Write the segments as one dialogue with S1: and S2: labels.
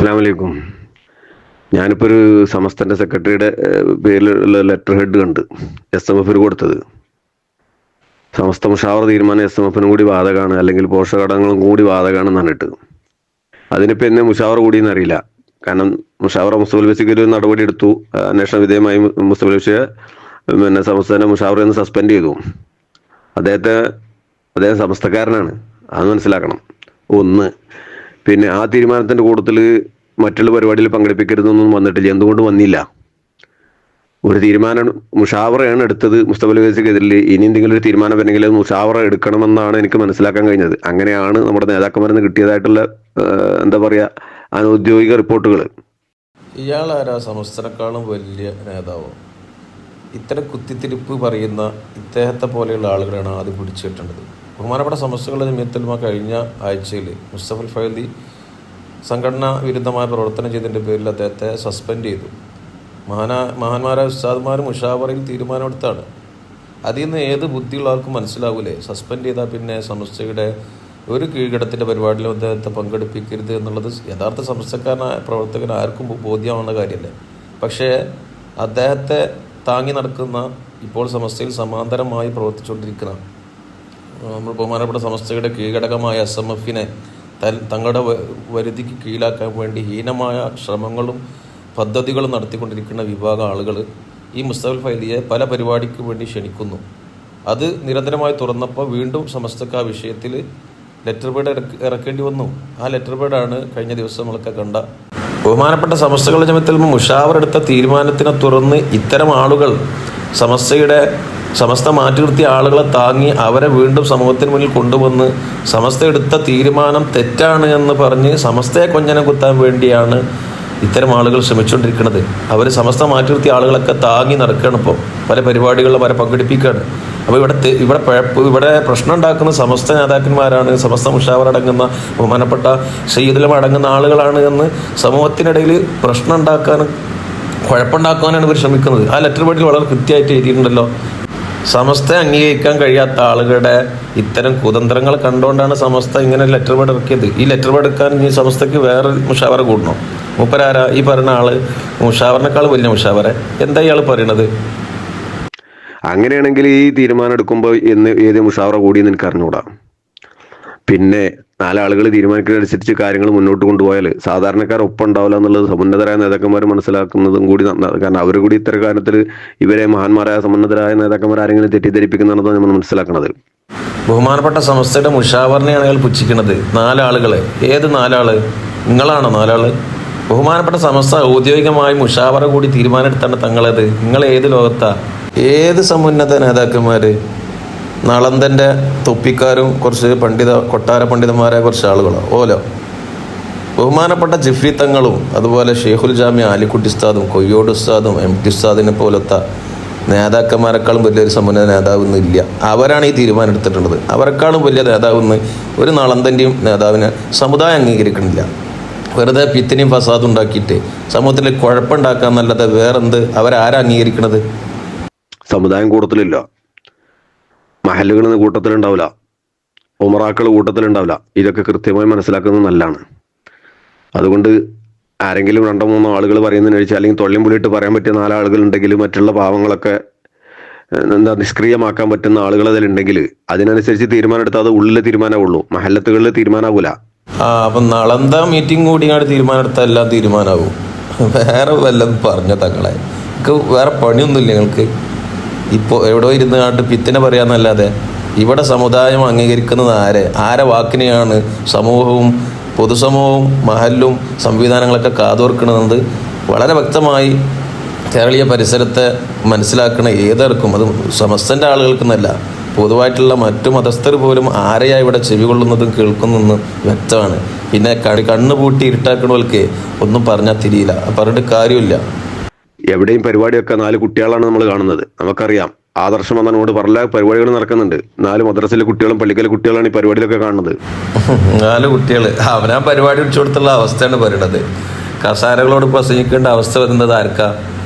S1: അസ്സലാമു അലൈക്കും. ഞാനിപ്പോൾ ഒരു സമസ്തൻ്റെ സെക്രട്ടറിയുടെ പേരിലുള്ള ലെറ്റർ ഹെഡ് കണ്ട് SMF കൊടുത്തത്. സമസ്ത മുഷാവറ തീരുമാനം SMF കൂടി ബാധകമാണ്, അല്ലെങ്കിൽ പോഷകഘടകങ്ങളും കൂടി ബാധകമാണെന്ന് പറഞ്ഞിട്ട്. അതിനിപ്പോൾ എന്നെ മുഷാവറ കൂടിയെന്ന് അറിയില്ല. കാരണം മുഷാവറ മുസ്തഫൽ ബഷീർക്ക് ഒരു നടപടി എടുത്തു. അന്വേഷണ വിധേയമായി മുസ്തഫൽ ബഷീർ സമസ്തൻ്റെ മുഷാവറയിൽ നിന്ന് സസ്പെൻഡ് ചെയ്തു. അദ്ദേഹം സമസ്തക്കാരനാണ്, അത് മനസ്സിലാക്കണം. ഒന്ന്, പിന്നെ ആ തീരുമാനത്തിൻ്റെ കൂട്ടത്തിൽ മറ്റുള്ള പരിപാടിയിൽ പങ്കെടുപ്പിക്കരുതെന്നൊന്നും വന്നിട്ടില്ല. എന്തുകൊണ്ട് വന്നില്ല? ഒരു തീരുമാനം മുഷാവറയാണ് എടുത്തത് മുസ്തഫൽ ബഷീർക്കെതിരിൽ. ഇനി എന്തെങ്കിലും ഒരു തീരുമാനം വരണമെങ്കിൽ അത് മുഷാവറ എടുക്കണമെന്നാണ് എനിക്ക് മനസ്സിലാക്കാൻ കഴിഞ്ഞത്. അങ്ങനെയാണ് നമ്മുടെ നേതാക്കന്മാരിൽ നിന്ന് കിട്ടിയതായിട്ടുള്ള എന്താ പറയുക, അനൗദ്യോഗിക റിപ്പോർട്ടുകൾ.
S2: ഇയാളാരാ സമസ്തനേക്കാളും വലിയ നേതാവോ? ഇത്തരം കുത്തിത്തിരിപ്പ് പറയുന്ന ഇദ്ദേഹത്തെ പോലെയുള്ള ആളുകളാണ് ആദ്യം പിടിച്ചു കിട്ടേണ്ടത്. ബഹുമാനപ്പെട്ട സമസ്തകളുടെ ജമിയത്തുൽ കഴിഞ്ഞ ആഴ്ചയിൽ മുസ്തഫൽ ഫൈലി സംഘടനാ വിരുദ്ധമായ പ്രവർത്തനം ചെയ്തതിൻ്റെ പേരിൽ അദ്ദേഹത്തെ സസ്പെൻഡ് ചെയ്തു. മഹാന്മാരായ ഉസ്താദ്മാരും മുഷാവറയിൽ തീരുമാനമെടുത്താണ്. അതിൽ നിന്ന് ഏത് ബുദ്ധിയുള്ള ആൾക്കും മനസ്സിലാവൂലേ, സസ്പെൻഡ് ചെയ്താൽ പിന്നെ സമസ്തയുടെ ഒരു കീഴ്ഘടത്തിൻ്റെ പരിപാടിയിലും അദ്ദേഹത്തെ പങ്കെടുപ്പിക്കരുത് എന്നുള്ളത് യഥാർത്ഥ സമസ്തക്കാരനായ പ്രവർത്തകൻ ആർക്കും ബോധ്യമാവുന്ന കാര്യമല്ലേ. പക്ഷേ അദ്ദേഹത്തെ താങ്ങി നടക്കുന്ന, ഇപ്പോൾ സമസ്തയിൽ സമാന്തരമായി പ്രവർത്തിച്ചുകൊണ്ടിരിക്കുന്ന നമ്മൾ ബഹുമാനപ്പെട്ട സമസ്തയുടെ കീഴ്ഘടകമായ SMF-നെ തങ്ങളുടെ വരുതിക്ക് കീഴാക്കാൻ വേണ്ടി ഹീനമായ ശ്രമങ്ങളും പദ്ധതികളും നടത്തിക്കൊണ്ടിരിക്കുന്ന വിഭാഗം ആളുകൾ ഈ മുസ്തഫൽ ഫൈലിയെ പല പരിപാടിക്ക് വേണ്ടി ക്ഷണിക്കുന്നു. അത് നിരന്തരമായി തുറന്നപ്പോൾ വീണ്ടും സമസ്തക്ക് ആ വിഷയത്തിൽ ലെറ്റർ പേഡ് ഇറക്കേണ്ടി വന്നു. ആ ലെറ്റർ പേഡാണ് കഴിഞ്ഞ ദിവസം നമ്മളൊക്കെ കണ്ട. ബഹുമാനപ്പെട്ട സമസ്തകളുടെ ജമിയത്തുൽ മുഷാവറ എടുത്ത തീരുമാനത്തിനെ തുറന്ന് ഇത്തരം ആളുകൾ സമസ്ത മാറ്റി നിർത്തിയ ആളുകളെ താങ്ങി അവരെ വീണ്ടും സമൂഹത്തിന് മുന്നിൽ കൊണ്ടുവന്ന് സമസ്ത എടുത്ത തീരുമാനം തെറ്റാണ് എന്ന് പറഞ്ഞ് സമസ്തയെ കൊഞ്ഞനം കുത്താൻ വേണ്ടിയാണ് ഇത്തരം ആളുകൾ ശ്രമിച്ചുകൊണ്ടിരിക്കുന്നത്. അവർ സമസ്ത മാറ്റി നിർത്തിയ ആളുകളൊക്കെ താങ്ങി നടക്കുകയാണ്. ഇപ്പോൾ പല പരിപാടികളിലും അവരെ പങ്കെടുപ്പിക്കുകയാണ്. അപ്പോൾ ഇവിടെ പ്രശ്നം ഉണ്ടാക്കുന്ന സമസ്ത നേതാക്കന്മാരാണ്, സമസ്ത മുഷാവറ അടങ്ങുന്ന ബഹുമാനപ്പെട്ട സയ്യിദുലമ അടങ്ങുന്ന ആളുകളാണ് എന്ന് സമൂഹത്തിനിടയിൽ പ്രശ്നം ഉണ്ടാക്കാനും കുഴപ്പമുണ്ടാക്കാനാണ് ഇവർ ശ്രമിക്കുന്നത്. ആ ലെറ്റർ പേഡിൽ വളരെ കൃത്യമായിട്ട് എഴുതിയിട്ടുണ്ടല്ലോ. സമസ്തയെ അംഗീകരിക്കാൻ കഴിയാത്ത ആളുകളുടെ ഇത്തരം കുതന്ത്രങ്ങൾ കണ്ടുകൊണ്ടാണ് സമസ്ത ഇങ്ങനെ ലെറ്റർ പേഡ് ഇറക്കിയത്. ഈ ലെറ്റർ പേഡ് എടുക്കാൻ ഇനി സമസ്തയ്ക്ക് വേറെ മുഷാവറ കൂടണോ? മൂപ്പരാരാ ഈ പറയുന്ന ആള്? മുഷാവറിനേക്കാൾ വലിയ മുഷാവറ. എന്താ ഇയാൾ പറയണത്?
S1: അങ്ങനെയാണെങ്കിൽ ഈ തീരുമാനം എടുക്കുമ്പോൾ ഏത് മുഷാവറ കൂടിയെന്ന് എനിക്ക് അറിഞ്ഞുകൂടാ. പിന്നെ നാലാളുകൾ തീരുമാനിക്കുന്നതനുസരിച്ച് കാര്യങ്ങൾ മുന്നോട്ട് കൊണ്ടുപോയാൽ സാധാരണക്കാർ ഒപ്പം ഉണ്ടാവില്ല എന്നുള്ളത് സമുന്നതരായ നേതാക്കന്മാർ മനസ്സിലാക്കുന്നതും കൂടി നന്നാണ്. കാരണം അവർ കൂടി ഇത്തരം കാര്യത്തിൽ ഇവരെ മഹാന്മാരായ സമുന്നതരായ നേതാക്കന്മാർ ആരെങ്കിലും തെറ്റിദ്ധരിപ്പിക്കുന്നതാണ് നമ്മൾ മനസ്സിലാക്കുന്നത്.
S2: ബഹുമാനപ്പെട്ട സമസ്തയുടെ മുഷാവറിനെയാണ് അയാൾ പുച്ഛിക്കുന്നത്. നാലാളുകളെ. ഏത് നാലാള്? നിങ്ങളാണോ നാലാള്? ബഹുമാനപ്പെട്ട സമസ്ത ഔദ്യോഗികമായി മുഷാവറ കൂടി തീരുമാനം എടുത്താണ് തങ്ങളത്. നിങ്ങൾ ഏത് ലോകത്താ? ഏത് സമുന്നത നേതാക്കന്മാർ? നളന്തൻ്റെ തൊപ്പിക്കാരും കുറച്ച് കൊട്ടാര പണ്ഡിതന്മാരായ കുറച്ച് ആളുകളോ ഓലോ? ബഹുമാനപ്പെട്ട ജിഫ്രി തങ്ങളും അതുപോലെ ഷെയ്ഖുൽ ജാമിയ ആലിക്കുട്ടി ഉസ്താദും കൊയ്യോട് ഉസ്താദും MT ഉസ്താദിനെ പോലത്തെ നേതാക്കന്മാരെക്കാളും വലിയൊരു സമുന്നത നേതാവൊന്നും ഇല്ല. അവരാണ് ഈ തീരുമാനം എടുത്തിട്ടുള്ളത്. അവരെക്കാളും വലിയ നേതാവെന്ന് ഒരു നളന്തൻ്റെയും നേതാവിനെ സമുദായം അംഗീകരിക്കണില്ല. വെറുതെ പിത്തിനെയും ഫസാദും ഉണ്ടാക്കിയിട്ട് സമൂഹത്തിൽ കുഴപ്പമുണ്ടാക്കാന്നല്ലാതെ വേറെന്ത് അവരാരാ അംഗീകരിക്കണത്?
S1: സമുദായം കൂട്ടത്തിലില്ല, മഹല്ലുകളിൽ കൂട്ടത്തിലുണ്ടാവില്ല, ഉമറാക്കൾ കൂട്ടത്തിലുണ്ടാവില്ല. ഇതൊക്കെ കൃത്യമായി മനസ്സിലാക്കുന്നത് നല്ലതാണ്. അതുകൊണ്ട് ആരെങ്കിലും 2-3 ആളുകൾ പറയുന്നതിന് കഴിച്ചാൽ അല്ലെങ്കിൽ തൊള്ളിയും പുള്ളിയിട്ട് പറയാൻ പറ്റിയ 4 ആളുകൾ ഉണ്ടെങ്കിൽ മറ്റുള്ള പാവങ്ങളൊക്കെ നിഷ്ക്രിയമാക്കാൻ പറ്റുന്ന ആളുകൾ അതിലുണ്ടെങ്കിൽ അതിനനുസരിച്ച് തീരുമാനം എടുത്താൽ അത് ഉള്ളിലെ തീരുമാനമുള്ളൂ, മഹല്ലത്തുകളിൽ തീരുമാനമാകൂല.
S2: അപ്പം നളന്ത മീറ്റിംഗ് കൂടിയാണ് തീരുമാനം എടുത്താൽ എല്ലാം തീരുമാനമാകും. വേറെ വല്ലതും പറഞ്ഞ തങ്ങളെ നിങ്ങൾക്ക് വേറെ പണിയൊന്നുമില്ല. നിങ്ങൾക്ക് ഇപ്പോൾ എവിടെയോ ഇരുന്ന് കാട്ട് പിത്തിനെ പറയാന്നല്ലാതെ ഇവിടെ സമുദായം അംഗീകരിക്കുന്നത് ആരെ വാക്കിനെയാണ് സമൂഹവും പൊതുസമൂഹവും മഹല്ലും സംവിധാനങ്ങളൊക്കെ കാതോർക്കണമെന്നത് വളരെ വ്യക്തമായി കേരളീയ പരിസരത്തെ മനസ്സിലാക്കണ ഏതാർക്കും, അത് സമസ്തൻ്റെ ആളുകൾക്കെന്നല്ല പൊതുവായിട്ടുള്ള മറ്റു മതസ്ഥർ പോലും ആരെയാ ഇവിടെ ചെവി കൊള്ളുന്നതും കേൾക്കുന്നതെന്ന് വ്യക്തമാണ്. പിന്നെ കണ്ണു പൂട്ടി ഇരുട്ടാക്കണവർക്ക് ഒന്നും പറഞ്ഞാൽ തിരിയില്ല, പറഞ്ഞിട്ട് കാര്യമില്ല.
S1: എവിടെയും പരിപാടിയൊക്കെ 4 കുട്ടികളാണ് നമ്മൾ കാണുന്നത്. നമുക്കറിയാം, ആദർശം എന്നോട് പല പരിപാടികൾ നടക്കുന്നുണ്ട്. 4 മദ്രസയിലെ കുട്ടികളും പള്ളിക്കലെ കുട്ടികളാണ് ഈ പരിപാടിയിലൊക്കെ കാണുന്നത്.
S2: 4 കുട്ടികൾ അവനാ പരിപാടി വെച്ചു കൊടുത്തുള്ള അവസ്ഥയാണ് പറയണത്. കസാരകളോട് പ്രസംഗിക്കേണ്ട അവസ്ഥ വരുന്നത് ആർക്കാ?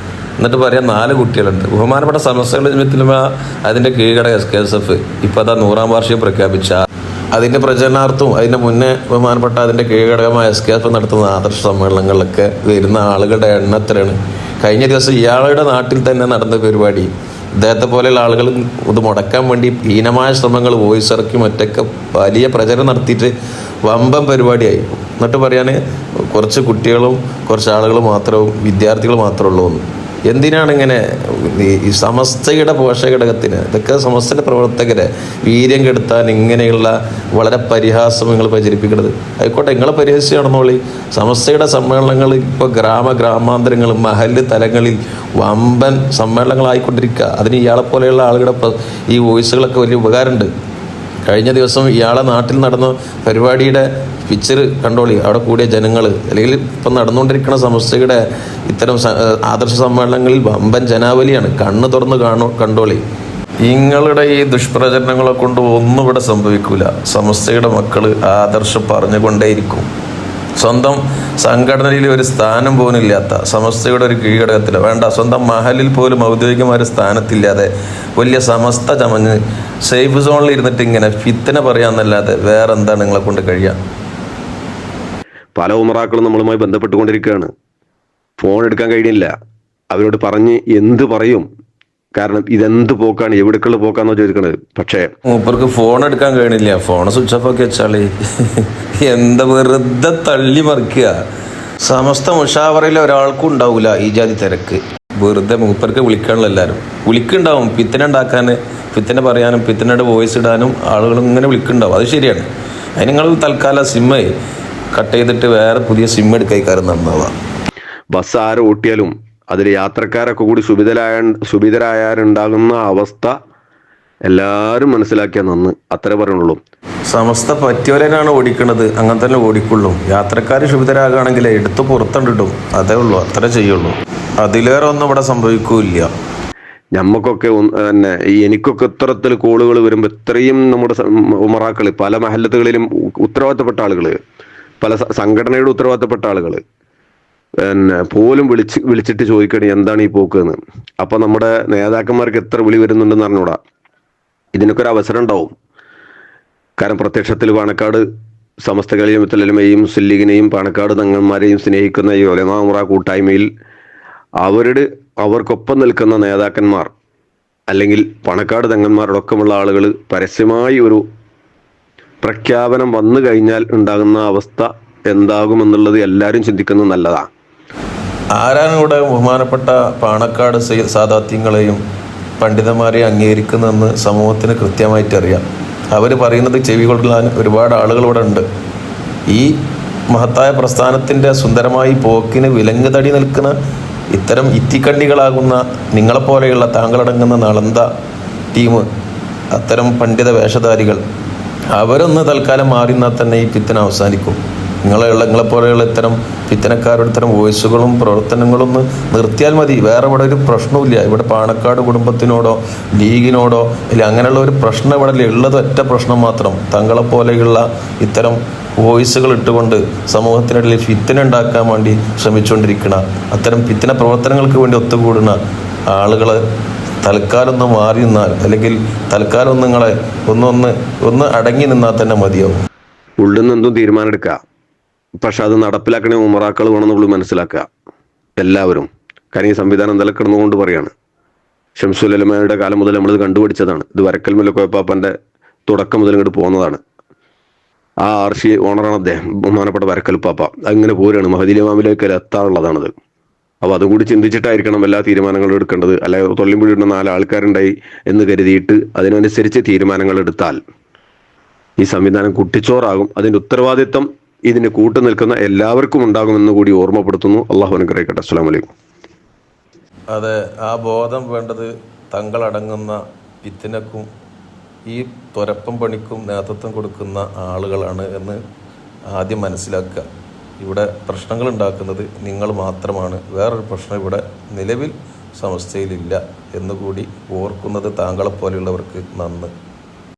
S2: എന്നിട്ട് പറയാം 4 കുട്ടികളുണ്ട്. ബഹുമാനപ്പെട്ട സമസ്തകളുടെ ജമിയത്തുൽ അതിൻ്റെ കീഴ്ഘടക SKSF ഇപ്പോൾ അതാ 100-ാം വാർഷികം പ്രഖ്യാപിച്ച അതിൻ്റെ പ്രചരണാർത്ഥവും അതിൻ്റെ മുന്നേ ബഹുമാനപ്പെട്ട അതിൻ്റെ കീഴ്ഘടകമായ SKF നടത്തുന്ന ആദർശ സമ്മേളനങ്ങളിലൊക്കെ വരുന്ന ആളുകളുടെ എണ്ണത്തിലാണ്. കഴിഞ്ഞ ദിവസം ഇയാളുടെ നാട്ടിൽ തന്നെ നടന്ന പരിപാടി, ഇദ്ദേഹത്തെ പോലെയുള്ള ആളുകൾ ഇത് മുടക്കാൻ വേണ്ടി ഹീനമായ ശ്രമങ്ങൾ വോയിസ് ഇറക്കി മറ്റൊക്കെ വലിയ പ്രചരണം നടത്തിയിട്ട് വമ്പൻ പരിപാടിയായി. എന്നിട്ട് പറയാൻ കുറച്ച് കുട്ടികളും കുറച്ച് ആളുകൾ മാത്രവും വിദ്യാർത്ഥികൾ മാത്രമേ ഉള്ളൂ എന്ന്. എന്തിനാണ് ഇങ്ങനെ ഈ സമസ്തയുടെ പോഷകഘടകത്തിന്, ഇതൊക്കെ സമസ്തയുടെ പ്രവർത്തകരെ വീര്യം കെടുത്താൻ ഇങ്ങനെയുള്ള വളരെ പരിഹാസം നിങ്ങൾ പ്രചരിപ്പിക്കുന്നത്? ആയിക്കോട്ടെ, നിങ്ങളെ പരിഹസിച്ച് നടന്നോളി. സമസ്തയുടെ സമ്മേളനങ്ങൾ ഇപ്പോൾ ഗ്രാമാന്തരങ്ങൾ മഹല്ല് തലങ്ങളിൽ വമ്പൻ സമ്മേളനങ്ങളായിക്കൊണ്ടിരിക്കുക. അതിന് ഇയാളെപ്പോലെയുള്ള ആളുകളുടെ ഈ വോയിസുകളൊക്കെ വലിയ ഉപകാരമുണ്ട്. കഴിഞ്ഞ ദിവസം ഇയാളെ നാട്ടിൽ നടന്ന പരിപാടിയുടെ പിക്ചർ കണ്ടോളി. അവിടെ കൂടിയ ജനങ്ങൾ, അല്ലെങ്കിൽ ഇപ്പം നടന്നുകൊണ്ടിരിക്കുന്ന സമസ്തയുടെ ഇത്തരം ആദർശ സമ്മേളനങ്ങളിൽ വമ്പൻ ജനാവലിയാണ്. കണ്ണ് തുറന്ന് കണ്ടോളി. നിങ്ങളുടെ ഈ ദുഷ്പ്രചരണങ്ങളെ കൊണ്ട് ഒന്നും ഇവിടെ സംഭവിക്കൂല. സമസ്തയുടെ മക്കൾ ആദർശം പറഞ്ഞുകൊണ്ടേയിരിക്കും. സ്വന്തം സംഘടനയിൽ ഒരു സ്ഥാനം പോലും ഇല്ലാത്ത സമസ്തയുടെ ഒരു കീഴ്ഘടകത്തിലോ വേണ്ട സ്വന്തം മഹലിൽ പോലും ഔദ്യോഗികമായ സ്ഥാനത്തില്ലാതെ വലിയ സമസ്ത ചമഞ്ഞ് സേഫ് സോണിൽ ഇരുന്നിട്ട് ഇങ്ങനെ ഫിത്തന പറയാന്നല്ലാതെ വേറെ എന്താണ് നിങ്ങളെ കൊണ്ട് കഴിയുക?
S1: പല ഉമറാക്കളും നമ്മളുമായി ബന്ധപ്പെട്ടുകൊണ്ടിരിക്കുകയാണ്. ഫോൺ എടുക്കാൻ കഴിയില്ല. അവരോട് പറഞ്ഞ് എന്ത് പറയും? കാരണം ഇതെന്ത് പോക്കാണ്, എവിടേക്കുള്ള പോക്കാന്നോ ചോദിക്കണത്. പക്ഷേ
S2: മൂപ്പർക്ക് ഫോൺ എടുക്കാൻ കഴിയണില്ല. ഫോൺ സ്വിച്ച് ഓഫ് ആക്കി വെച്ചാളി. എന്താ വെറുതെ തള്ളി മറിക്കുക. സമസ്ത മുഷാവറയിലെ ഒരാൾക്കും ഉണ്ടാവില്ല ഈ ജാതി തിരക്ക്. വെറുതെ മൂപ്പർക്ക് വിളിക്കാനുള്ള എല്ലാവരും വിളിക്കുന്നുണ്ടാവും. പിത്തന ഉണ്ടാക്കാൻ, പിത്തന പറയാനും പിത്തനയുടെ വോയിസ് ഇടാനും ആളുകൾ ഇങ്ങനെ വിളിക്കുന്നുണ്ടാവും. അത് ശരിയാണ്. അതിന് നിങ്ങൾ തൽക്കാലം സിമ്മ് കട്ട് ചെയ്തിട്ട് വേറെ പുതിയ സിം എടുക്കാൻ നന്നാവാം.
S1: ബസ് ആര് ഓട്ടിയാലും അതിൽ യാത്രക്കാരൊക്കെ കൂടി സുഭിതരായാലുണ്ടാകുന്ന അവസ്ഥ എല്ലാവരും മനസ്സിലാക്കിയാൽ നന്ന്, അത്രേ പറയുള്ളൂ.
S2: സമസ്ത പറ്റിയവരാണ് ഓടിക്കുന്നത്, അങ്ങനെ തന്നെ ഓടിക്കുള്ളൂ. യാത്രക്കാർ ശുഭിതരാകുകയാണെങ്കിൽ എടുത്ത് പുറത്തുണ്ടിടും, അതേ ഉള്ളൂ, അത്ര ചെയ്യുള്ളൂ. അതിലേറെ ഒന്നും ഇവിടെ സംഭവിക്കൂല്ല.
S1: ഞമ്മക്കൊക്കെ തന്നെ എനിക്കൊക്കെ ഇത്തരത്തിൽ കോളുകൾ വരുമ്പോൾ ഇത്രയും നമ്മുടെ ഉമറാക്കൾ പല മഹല്ലത്തുകളിലും ഉത്തരവാദിത്തപ്പെട്ട ആളുകൾ, പല സംഘടനയുടെ ഉത്തരവാദിത്തപ്പെട്ട ആളുകൾ പിന്നെ പോലും വിളിച്ചിട്ട് ചോദിക്കണേ എന്താണ് ഈ പോക്ക് എന്ന്. അപ്പൊ നമ്മുടെ നേതാക്കന്മാർക്ക് എത്ര വിളി വരുന്നുണ്ടെന്ന് അറിഞ്ഞൂടാ. ഇതിനൊക്കെ ഒരു അവസരം ഉണ്ടാവും. കാരണം പ്രത്യക്ഷത്തിൽ പാണക്കാട് സമസ്തകളെയും മുത്തലമയെയും മുസ്ലിം ലീഗിനെയും പാണക്കാട് തങ്ങന്മാരെയും സ്നേഹിക്കുന്ന ഈ ഉലമാ ഉമറ കൂട്ടായ്മയിൽ അവർക്കൊപ്പം നിൽക്കുന്ന നേതാക്കന്മാർ അല്ലെങ്കിൽ പണക്കാട് തങ്ങന്മാരോടൊപ്പമുള്ള ആളുകൾ പരസ്യമായി ഒരു പ്രഖ്യാപനം വന്നു കഴിഞ്ഞാൽ ഉണ്ടാകുന്ന അവസ്ഥ എന്താകുമെന്നുള്ളത് എല്ലാവരും ചിന്തിക്കുന്നത് നല്ലതാണ്.
S2: ആരാണ് ഇവിടെ ബഹുമാനപ്പെട്ട പാണക്കാട് സാദാത്യങ്ങളെയും പണ്ഡിതന്മാരെയും അംഗീകരിക്കുന്നതെന്ന് സമൂഹത്തിന് കൃത്യമായിട്ട് അറിയാം. അവർ പറയുന്നത് ചെവികൊള്ളാൻ ഒരുപാട് ആളുകൾ ഇവിടെ ഉണ്ട്. ഈ മഹത്തായ പ്രസ്ഥാനത്തിൻ്റെ സുന്ദരമായി പോക്കിന് വിലങ്ങ് തടി നിൽക്കുന്ന ഇത്തരം ഇത്തിക്കണ്ണികളാകുന്ന നിങ്ങളെപ്പോലെയുള്ള താങ്കളടങ്ങുന്ന നളന്ത ടീം, അത്തരം പണ്ഡിത വേഷധാരികൾ, അവരൊന്ന് തൽക്കാലം മാറി നിന്നാൽ തന്നെ ഈ പിത്തന അവസാനിക്കും. നിങ്ങളെപ്പോലെയുള്ള ഇത്തരം പിത്തനക്കാരുടെ ഇത്തരം വോയിസുകളും പ്രവർത്തനങ്ങളും ഒന്ന് നിർത്തിയാൽ മതി. വേറെ ഇവിടെ ഒരു പ്രശ്നവുമില്ല. ഇവിടെ പാണക്കാട് കുടുംബത്തിനോടോ ലീഗിനോടോ ഇല്ല, അങ്ങനെയുള്ള ഒരു പ്രശ്നം ഇവിടെ ഉള്ളത് ഒറ്റ പ്രശ്നം മാത്രം. തങ്ങളെപ്പോലെയുള്ള ഇത്തരം വോയിസുകൾ ഇട്ടുകൊണ്ട് സമൂഹത്തിനിടയിൽ ഫിത്തന ഉണ്ടാക്കാൻ വേണ്ടി ശ്രമിച്ചുകൊണ്ടിരിക്കുന്ന അത്തരം ഫിത്തന പ്രവർത്തനങ്ങൾക്ക് വേണ്ടി ഒത്തുകൂടുന്ന ആളുകൾ തൽക്കാലം ഒന്ന് മാറി നിന്നാൽ, അല്ലെങ്കിൽ തൽക്കാലം നിങ്ങളെ ഒന്ന് അടങ്ങി നിന്നാൽ തന്നെ മതിയാവും.
S1: ഉള്ളിൽ നിന്നും തീരുമാനം എടുക്കുക. പക്ഷെ അത് നടപ്പിലാക്കണേ ഉമറാക്കൾ വേണമെന്നുള്ളൂ മനസ്സിലാക്കുക എല്ലാവരും. കാരണം ഈ സംവിധാനം എന്തായാലും കിടന്നുകൊണ്ട് പറയാണ്. ഷംസുലമയുടെ കാലം മുതൽ നമ്മളിത് കണ്ടുപിടിച്ചതാണ്. ഇത് വരക്കൽ മുല്ലക്കോയപ്പാപ്പൻ്റെ തുടക്കം മുതൽ ഇങ്ങോട്ട് പോകുന്നതാണ്. ആ ആർഷി ഓണറാണ് അദ്ദേഹം, ബഹുമാനപ്പെട്ട വരക്കൽ പാപ്പ. അങ്ങനെ പോരുകയാണ്, മഹദി ഇമാമിലേക്ക് എത്താനുള്ളതാണത്. അപ്പോൾ അതും കൂടി ചിന്തിച്ചിട്ടായിരിക്കണം എല്ലാ തീരുമാനങ്ങളും എടുക്കേണ്ടത്. അല്ലെങ്കിൽ തൊള്ളിമ്പിടിയിടുന്ന 4 ആൾക്കാരുണ്ടായി എന്ന് കരുതിയിട്ട് അതിനനുസരിച്ച് തീരുമാനങ്ങൾ എടുത്താൽ ഈ സംവിധാനം കുട്ടിച്ചോറാകും. അതിൻ്റെ ഉത്തരവാദിത്വം ഇതിന് കൂട്ടു നിൽക്കുന്ന എല്ലാവർക്കും ഉണ്ടാകുമെന്ന് കൂടി ഓർമ്മപ്പെടുത്തുന്നു. അള്ളാഹു അനുഗ്രഹിക്കട്ടെ. അസ്സലാമു അലൈക്കും.
S2: അതെ, ആ ബോധം വേണ്ടത് തങ്ങളടങ്ങുന്ന പിത്തിനക്കും ഈ തുരപ്പം പണിക്കും നേതൃത്വം കൊടുക്കുന്ന ആളുകളാണ് എന്ന് ആദ്യം മനസ്സിലാക്കുക. ഇവിടെ പ്രശ്നങ്ങൾ ഉണ്ടാക്കുന്നത് നിങ്ങൾ മാത്രമാണ്. വേറൊരു പ്രശ്നം ഇവിടെ നിലവിൽ സമസ്തയിലില്ല എന്നുകൂടി ഓർക്കുന്നത് താങ്കളെപ്പോലെയുള്ളവർക്ക് നന്ന്.